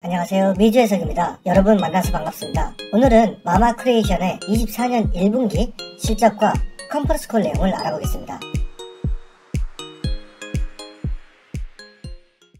안녕하세요, 미주 해석입니다. 여러분 만나서 반갑습니다. 오늘은 마마크리에이션의 24년 1분기 실적과 컨퍼런스콜 내용을 알아보겠습니다.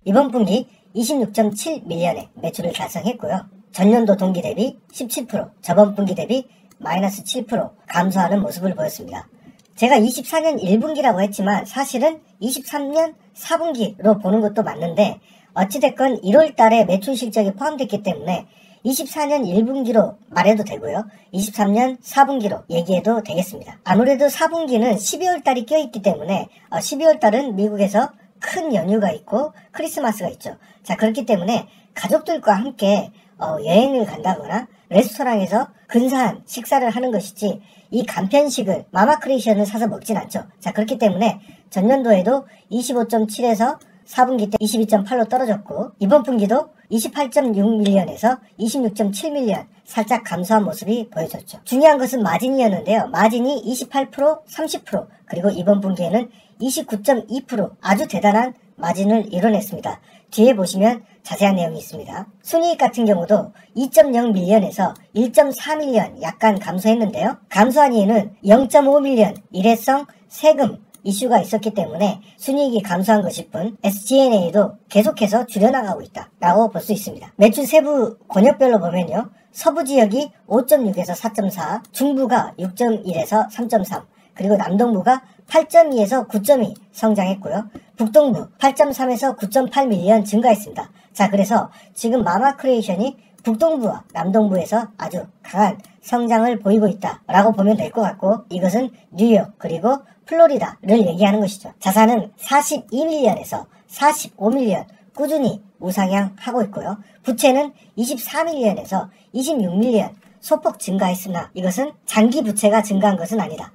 이번 분기 26.7밀리언의 매출을 달성했고요. 전년도 동기 대비 17%, 저번 분기 대비 마이너스 7% 감소하는 모습을 보였습니다. 제가 24년 1분기라고 했지만 사실은 23년 4분기로 보는 것도 맞는데 어찌됐건 1월달에 매출 실적이 포함됐기 때문에 24년 1분기로 말해도 되고요. 23년 4분기로 얘기해도 되겠습니다. 아무래도 4분기는 12월달이 껴있기 때문에 12월달은 미국에서 큰 연휴가 있고 크리스마스가 있죠. 자, 그렇기 때문에 가족들과 함께 여행을 간다거나 레스토랑에서 근사한 식사를 하는 것이지 이 간편식을 마마크리에이션을 사서 먹진 않죠. 자, 그렇기 때문에 전년도에도 25.7에서 4분기 때 22.8로 떨어졌고 이번 분기도 28.6밀리언에서 26.7밀리언 살짝 감소한 모습이 보여졌죠. 중요한 것은 마진이었는데요. 마진이 28%, 30% 그리고 이번 분기에는 29.2% 아주 대단한 마진을 이뤄냈습니다. 뒤에 보시면 자세한 내용이 있습니다. 순이익 같은 경우도 2.0밀리언에서 1.4밀리언 약간 감소했는데요. 감소한 이유는 0.5밀리언 일회성 세금 이슈가 있었기 때문에 순이익이 감소한 것일 뿐 SG&A도 계속해서 줄여나가고 있다라고 볼 수 있습니다. 매출 세부 권역별로 보면요. 서부 지역이 5.6에서 4.4, 중부가 6.1에서 3.3, 그리고 남동부가 8.2에서 9.2 성장했고요. 북동부 8.3에서 9.8밀리언 증가했습니다. 자, 그래서 지금 마마크리에이션이 북동부와 남동부에서 아주 강한 성장을 보이고 있다라고 보면 될 것 같고 이것은 뉴욕 그리고 플로리다를 얘기하는 것이죠. 자산은 42밀리언에서 45밀리언 꾸준히 우상향하고 있고요. 부채는 24밀리언에서 26밀리언 소폭 증가했으나 이것은 장기 부채가 증가한 것은 아니다.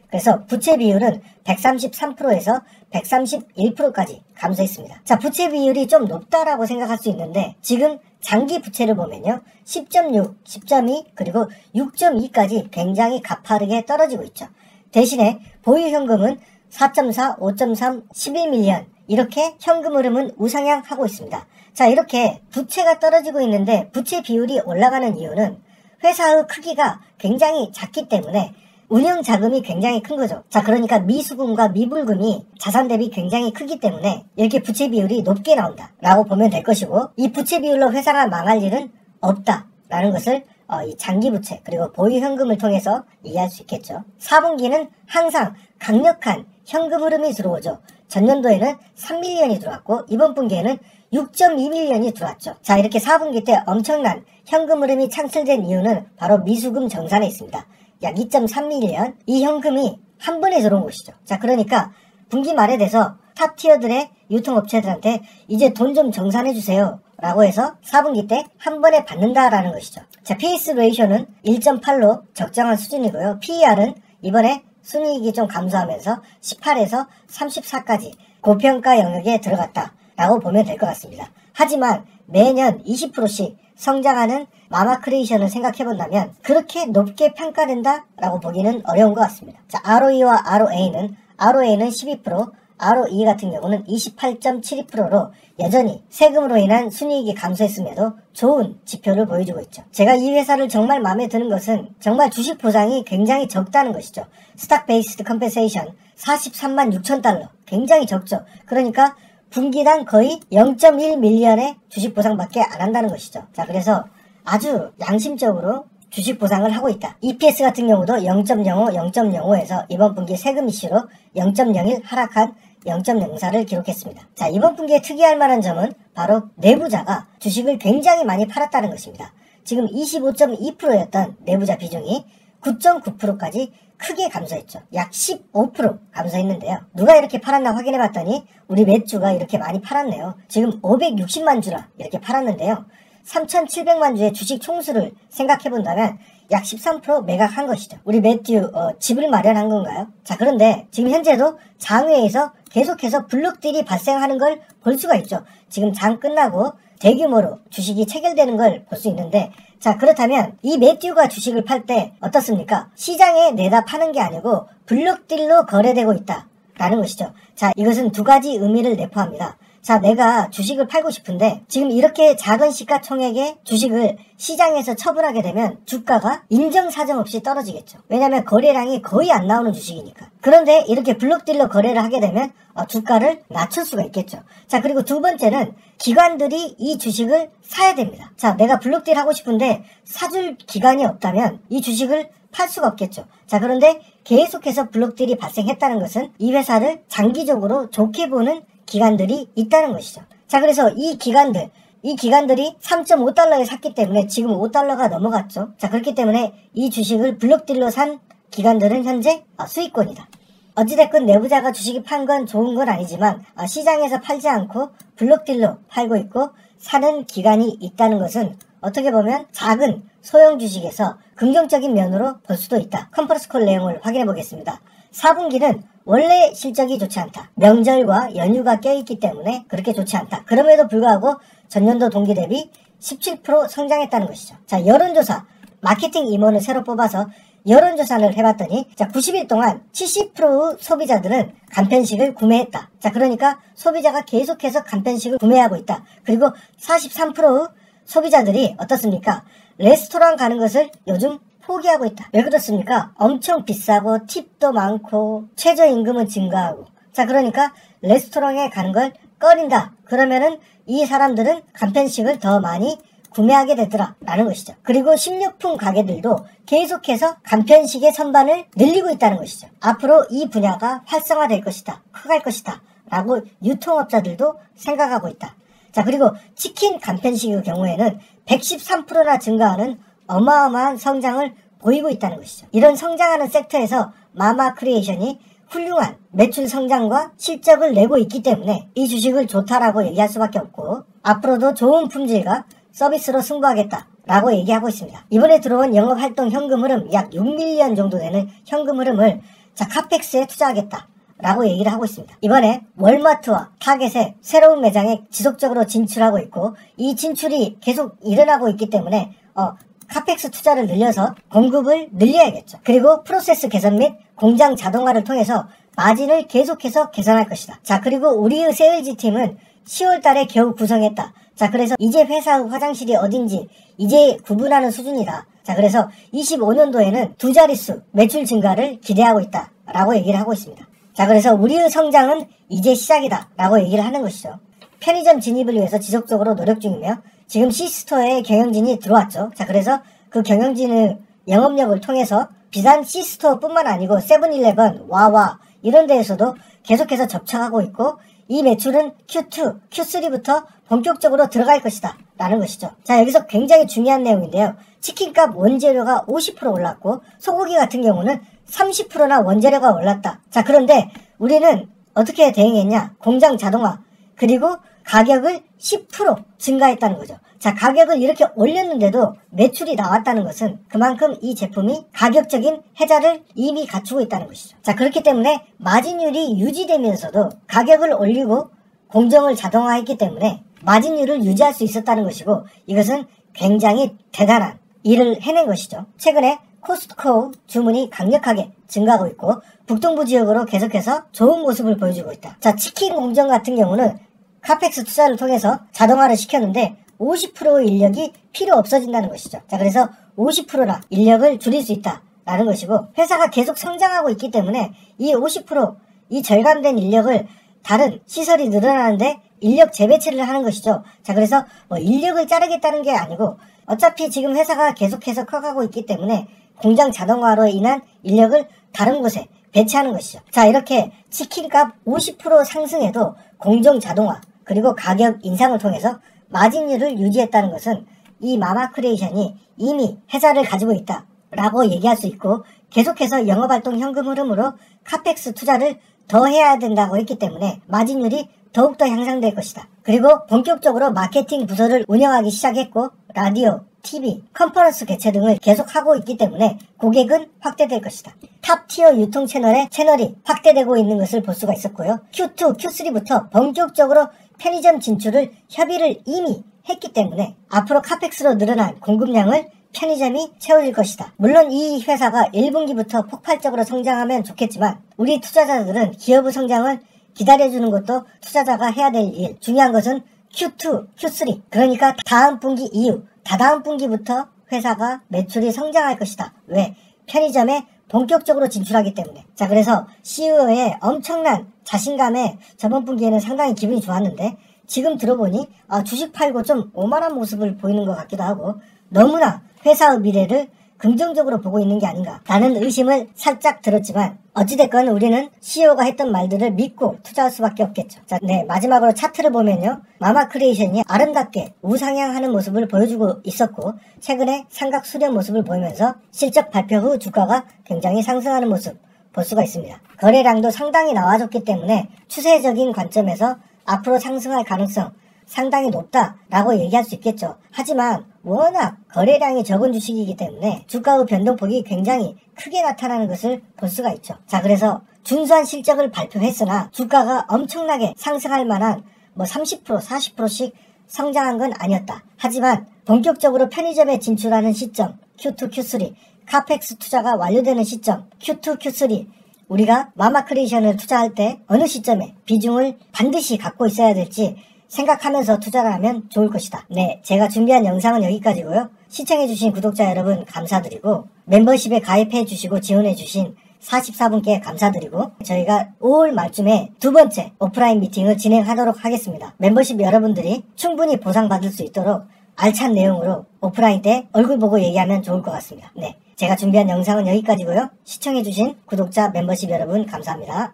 그래서 부채 비율은 133%에서 131%까지 감소했습니다. 자, 부채 비율이 좀 높다라고 생각할 수 있는데 지금 장기 부채를 보면요. 10.6, 10.2 그리고 6.2까지 굉장히 가파르게 떨어지고 있죠. 대신에 보유 현금은 4.4, 5.3, 11밀리언 이렇게 현금 흐름은 우상향하고 있습니다. 자, 이렇게 부채가 떨어지고 있는데 부채 비율이 올라가는 이유는 회사의 크기가 굉장히 작기 때문에 운영 자금이 굉장히 큰 거죠. 자, 그러니까 미수금과 미불금이 자산 대비 굉장히 크기 때문에 이렇게 부채 비율이 높게 나온다라고 보면 될 것이고 이 부채 비율로 회사가 망할 일은 없다라는 것을 이 장기 부채 그리고 보유 현금을 통해서 이해할 수 있겠죠. 4분기는 항상 강력한 현금 흐름이 들어오죠. 전년도에는 3밀리언이 들어왔고 이번 분기에는 6.2밀리언이 들어왔죠. 자, 이렇게 4분기 때 엄청난 현금 흐름이 창출된 이유는 바로 미수금 정산에 있습니다. 약 2.3밀리언 이 현금이 한 번에 들어온 것이죠. 자, 그러니까 분기 말에 돼서 탑티어들의 유통업체들한테 이제 돈 좀 정산해 주세요 라고 해서 4분기 때 한 번에 받는다라는 것이죠. 자, PES 레이쇼는 1.8로 적정한 수준이고요. PER은 이번에 순이익이 좀 감소하면서 18에서 34까지 고평가 영역에 들어갔다라고 보면 될 것 같습니다. 하지만 매년 20%씩 성장하는 마마크리에이션을 생각해본다면 그렇게 높게 평가된다라고 보기는 어려운 것 같습니다. 자, ROE와 ROA는 12%, ROE 같은 경우는 28.72%로 여전히 세금으로 인한 순이익이 감소했음에도 좋은 지표를 보여주고 있죠. 제가 이 회사를 정말 마음에 드는 것은 정말 주식 보상이 굉장히 적다는 것이죠. 스탁 베이스드 컴펜세이션 43만 6천 달러 굉장히 적죠. 그러니까 분기당 거의 0.1밀리언의 주식 보상밖에 안 한다는 것이죠. 자, 그래서 아주 양심적으로 주식 보상을 하고 있다. EPS 같은 경우도 0.05, 0.05에서 이번 분기 세금 이슈로 0.01 하락한 0.04를 기록했습니다. 자, 이번 분기에 특이할 만한 점은 바로 내부자가 주식을 굉장히 많이 팔았다는 것입니다. 지금 25.2%였던 내부자 비중이 9.9%까지 크게 감소했죠. 약 15% 감소했는데요. 누가 이렇게 팔았나 확인해봤더니 우리 맷주가 이렇게 많이 팔았네요. 지금 560만 주라 이렇게 팔았는데요. 3,700만 주의 주식 총수를 생각해본다면 약 13% 매각한 것이죠. 우리 매튜 집을 마련한 건가요? 자, 그런데 지금 현재도 장외에서 계속해서 블록딜이 발생하는 걸 볼 수가 있죠. 지금 장 끝나고 대규모로 주식이 체결되는 걸 볼 수 있는데 자, 그렇다면 이 매튜가 주식을 팔 때 어떻습니까? 시장에 내다 파는 게 아니고 블록딜로 거래되고 있다라는 것이죠. 자, 이것은 두 가지 의미를 내포합니다. 자, 내가 주식을 팔고 싶은데 지금 이렇게 작은 시가총액의 주식을 시장에서 처분하게 되면 주가가 인정사정 없이 떨어지겠죠. 왜냐하면 거래량이 거의 안 나오는 주식이니까. 그런데 이렇게 블록딜러 거래를 하게 되면 주가를 낮출 수가 있겠죠. 자, 그리고 두 번째는 기관들이 이 주식을 사야 됩니다. 자, 내가 블록딜 하고 싶은데 사줄 기관이 없다면 이 주식을 팔 수가 없겠죠. 자, 그런데 계속해서 블록딜이 발생했다는 것은 이 회사를 장기적으로 좋게 보는 기관들이 있다는 것이죠. 자, 그래서 이 기관들이 3.5달러에 샀기 때문에 지금 5달러가 넘어갔죠. 자, 그렇기 때문에 이 주식을 블록딜로 산 기관들은 현재 수익권이다. 어찌됐건 내부자가 주식이 판 건 좋은 건 아니지만 시장에서 팔지 않고 블록딜로 팔고 있고 사는 기관이 있다는 것은 어떻게 보면 작은 소형 주식에서 긍정적인 면으로 볼 수도 있다. 컨퍼런스콜 내용을 확인해 보겠습니다. 4분기는 원래 실적이 좋지 않다. 명절과 연휴가 껴있기 때문에 그렇게 좋지 않다. 그럼에도 불구하고 전년도 동기 대비 17% 성장했다는 것이죠. 자, 여론조사 마케팅 임원을 새로 뽑아서 여론조사를 해봤더니 자, 90일 동안 70%의 소비자들은 간편식을 구매했다. 자, 그러니까 소비자가 계속해서 간편식을 구매하고 있다. 그리고 43%의 소비자들이 어떻습니까? 레스토랑 가는 것을 요즘 포기하고 있다. 왜 그렇습니까? 엄청 비싸고 팁도 많고 최저임금은 증가하고 자, 그러니까 레스토랑에 가는 걸 꺼린다. 그러면은 이 사람들은 간편식을 더 많이 구매하게 되더라 라는 것이죠. 그리고 식료품 가게들도 계속해서 간편식의 선반을 늘리고 있다는 것이죠. 앞으로 이 분야가 활성화될 것이다. 커갈 것이다 라고 유통업자들도 생각하고 있다. 자, 그리고 치킨 간편식의 경우에는 113%나 증가하는 어마어마한 성장을 보이고 있다는 것이죠. 이런 성장하는 섹터에서 마마 크리에이션이 훌륭한 매출 성장과 실적을 내고 있기 때문에 이 주식을 좋다라고 얘기할 수밖에 없고 앞으로도 좋은 품질과 서비스로 승부하겠다 라고 얘기하고 있습니다. 이번에 들어온 영업활동 현금 흐름 약 6밀리언 정도 되는 현금 흐름을 자, 카펙스에 투자하겠다 라고 얘기를 하고 있습니다. 이번에 월마트와 타겟의 새로운 매장에 지속적으로 진출하고 있고 이 진출이 계속 일어나고 있기 때문에 카펙스 투자를 늘려서 공급을 늘려야겠죠. 그리고 프로세스 개선 및 공장 자동화를 통해서 마진을 계속해서 개선할 것이다. 자, 그리고 우리의 세일즈 팀은 10월 달에 겨우 구성했다. 자, 그래서 이제 회사의 화장실이 어딘지 이제 구분하는 수준이다. 자, 그래서 25년도에는 두 자릿수 매출 증가를 기대하고 있다 라고 얘기를 하고 있습니다. 자, 그래서 우리의 성장은 이제 시작이다 라고 얘기를 하는 것이죠. 편의점 진입을 위해서 지속적으로 노력 중이며 지금 C스토어에 경영진이 들어왔죠. 자, 그래서 그 경영진의 영업력을 통해서 비단 C스토어 뿐만 아니고 세븐일레븐, 와와 이런 데에서도 계속해서 접촉하고 있고 이 매출은 Q2, Q3부터 본격적으로 들어갈 것이다 라는 것이죠. 자, 여기서 굉장히 중요한 내용인데요. 치킨값 원재료가 50% 올랐고 소고기 같은 경우는 30%나 원재료가 올랐다. 자, 그런데 우리는 어떻게 대응했냐? 공장 자동화 그리고 가격을 10% 증가했다는 거죠. 자, 가격을 이렇게 올렸는데도 매출이 나왔다는 것은 그만큼 이 제품이 가격적인 혜자를 이미 갖추고 있다는 것이죠. 자, 그렇기 때문에 마진율이 유지되면서도 가격을 올리고 공정을 자동화했기 때문에 마진율을 유지할 수 있었다는 것이고 이것은 굉장히 대단한 일을 해낸 것이죠. 최근에 코스트코 주문이 강력하게 증가하고 있고 북동부 지역으로 계속해서 좋은 모습을 보여주고 있다. 자, 치킨 공정 같은 경우는 카펙스 투자를 통해서 자동화를 시켰는데 50%의 인력이 필요 없어진다는 것이죠. 자, 그래서 50%나 인력을 줄일 수 있다라는 것이고 회사가 계속 성장하고 있기 때문에 이 50%, 이 절감된 인력을 다른 시설이 늘어나는데 인력 재배치를 하는 것이죠. 자, 그래서 인력을 자르겠다는 게 아니고 어차피 지금 회사가 계속해서 커가고 있기 때문에 공장 자동화로 인한 인력을 다른 곳에 배치하는 것이죠. 자, 이렇게 치킨값 50% 상승에도 공정 자동화 그리고 가격 인상을 통해서 마진율을 유지했다는 것은 이 마마 크리에이션이 이미 회사를 가지고 있다 라고 얘기할 수 있고 계속해서 영업활동 현금 흐름으로 카펙스 투자를 더 해야 된다고 했기 때문에 마진율이 더욱더 향상될 것이다. 그리고 본격적으로 마케팅 부서를 운영하기 시작했고 라디오, TV, 컨퍼런스 개최 등을 계속하고 있기 때문에 고객은 확대될 것이다. 탑티어 유통 채널의 채널이 확대되고 있는 것을 볼 수가 있었고요. Q2, Q3부터 본격적으로 편의점 진출을 협의를 이미 했기 때문에 앞으로 카펙스로 늘어난 공급량을 편의점이 채워줄 것이다. 물론 이 회사가 1분기부터 폭발적으로 성장하면 좋겠지만 우리 투자자들은 기업의 성장을 기다려주는 것도 투자자가 해야 될 일. 중요한 것은 Q2, Q3. 그러니까 다음 분기 이후, 다다음 분기부터 회사가 매출이 성장할 것이다. 왜? 편의점에 본격적으로 진출하기 때문에. 자, 그래서 CEO의 엄청난 자신감에 저번 분기에는 상당히 기분이 좋았는데 지금 들어보니 주식 팔고 좀 오만한 모습을 보이는 것 같기도 하고 너무나 회사의 미래를 긍정적으로 보고 있는 게 아닌가 라는 의심을 살짝 들었지만 어찌됐건 우리는 CEO가 했던 말들을 믿고 투자할 수밖에 없겠죠. 자, 네, 마지막으로 차트를 보면요. 마마크리에이션이 아름답게 우상향하는 모습을 보여주고 있었고 최근에 삼각 수렴 모습을 보이면서 실적 발표 후 주가가 굉장히 상승하는 모습 볼 수가 있습니다. 거래량도 상당히 나와줬기 때문에 추세적인 관점에서 앞으로 상승할 가능성 상당히 높다라고 얘기할 수 있겠죠. 하지만 워낙 거래량이 적은 주식이기 때문에 주가의 변동폭이 굉장히 크게 나타나는 것을 볼 수가 있죠. 자, 그래서 준수한 실적을 발표했으나 주가가 엄청나게 상승할 만한 30%, 40%씩 성장한 건 아니었다. 하지만 본격적으로 편의점에 진출하는 시점 Q2, Q3, 카펙스 투자가 완료되는 시점 Q2, Q3 우리가 마마크리에이션을 투자할 때 어느 시점에 비중을 반드시 갖고 있어야 될지 생각하면서 투자를 하면 좋을 것이다. 네, 제가 준비한 영상은 여기까지고요. 시청해주신 구독자 여러분 감사드리고 멤버십에 가입해주시고 지원해주신 44분께 감사드리고 저희가 5월 말쯤에 두 번째 오프라인 미팅을 진행하도록 하겠습니다. 멤버십 여러분들이 충분히 보상받을 수 있도록 알찬 내용으로 오프라인 때 얼굴 보고 얘기하면 좋을 것 같습니다. 네, 제가 준비한 영상은 여기까지고요. 시청해주신 구독자 멤버십 여러분 감사합니다.